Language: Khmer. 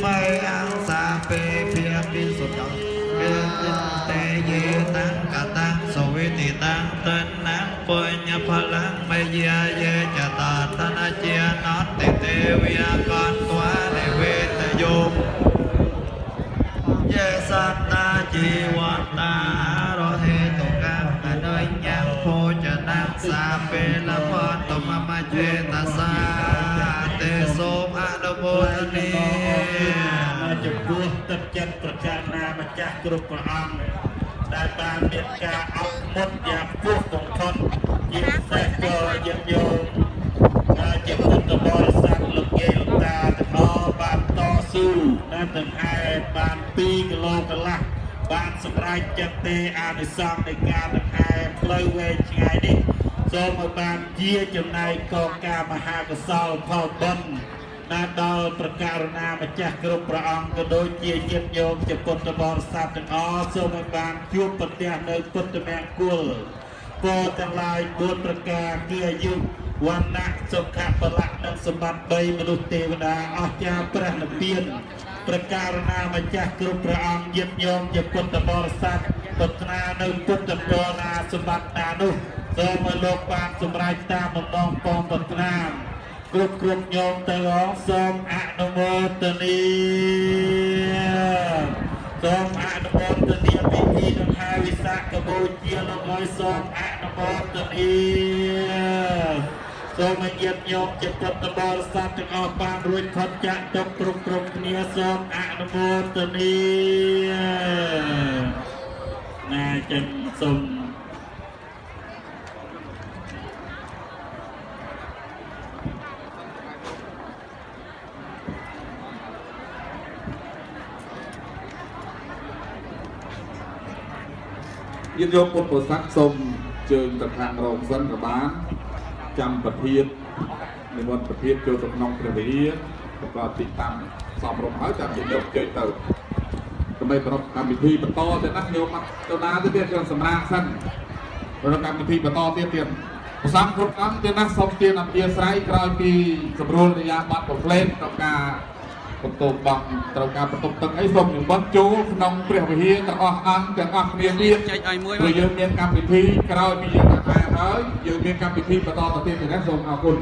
mây an xa phê phiên đi sụt đầu tê dê tăng cả tăng sổ vi tì tăng tên nắng phơi nhập phá lăng mây dê dê chà tà tân chia nót tê tê vi con toa để về tê vô dê sát ta chi hoạt ta rô thê tổ cam tại nơi nhang phô chà năng xa phê la phật tổ ma chê ta xa tê sôm a đô bô niចំពោះទឹកចិត្តប្រកាសណាម្ចាស់គ្រប់ព្រះអង្គដែលបានមានការអត់មុតយ៉ាងពោះបំផុតជាពិសេសក៏ញាតិញោមជាពុទ្ធបរិស័ទលោកយាយលោកតាទាំងអស់បានតស៊ូដែលទាំងឯងបាន2គីឡូកន្លះបានសម្រេចចិត្តទេអានិសង្ឃនៃការទាំងឯងផ្លូវវែងឆ្ងាយនេះសូមឲ្យបានជាចំណែកកងការមហាកុសលផលបុណ្យដែលដល់ប្រការណាម្ចាស់គ្រប់ព្រះអង្គក៏ដូចជាញាតិញោមជាពុទ្ធបរិស័ទទាំងអស់សូមឲ្យបានជួបប្រទះនៅពុទ្ធមង្គលពរទាំងឡាយ4ប្រការគឺអាយុវណ្ណៈសុខៈពលៈនិងសម្បត្តិ3មនុស្សទេវតាអស្ចារ្យព្រះនិព្វានប្រការណាម្ចាស់គ្រប់ព្រះអង្គញាតិញោមជាពុទ្ធបរិស័ទប្រាថ្នានៅពុទ្ធពរណាសម្បត្តិណានោះសូមឲ្យលោកបានសម្រេចតាមបំណងផងប្រាថ្នាគ្រប់ញោមទាំងអស់សូមអនុមោទនាសូមអនុមោទនាពិធីដង្ហែវិសាខបូជាលោកឲ្យសូមអនុមោទនាសូមញាតិញោមជាពុទ្ធបរិស័ទទាំងអស់បានរួចផុតចាកទុក្ខគ្រប់គ្នាសូមអនុមោទនាណាចឹងសូមញាតិញោមពុទ្ធបរិស័ទសូមជើងទៅខាងរងសិនក៏បានចាំប្រធាននិមន្តប្រធានចូលទៅក្នុងព្រះវិហារប្រកបទីតាំងសមរម្យហើយចាំញាតិញោមជើញទៅដើម្បីប្រកបកម្មវិធីបន្តទៅណាញោមអត់ទៅណាទៅទៀតយើងសម្រាប់សិនប្រកបកម្មវិធីបន្តទៀតប្រសងគ្រប់អង្គទៀតណាសូមទានអធិស្ឋានក្រោយពីសម្រួលរយៈប័ត្រប្រផ្លេតក្នុងការបន្ទប់បង់ត្រូវការបន្ទប់ទឹកអីសូមនិមន្តចូលក្នុងព្រះវិហារទាំងអស់អង្គទាំងអស់គ្នាទៀតព្រោះយើងមានកម្មវិធីក្រោយពីយើងអាហារហើយយើងមានកម្មវិធីបន្តទៅទៀតណាសូមអរគុណ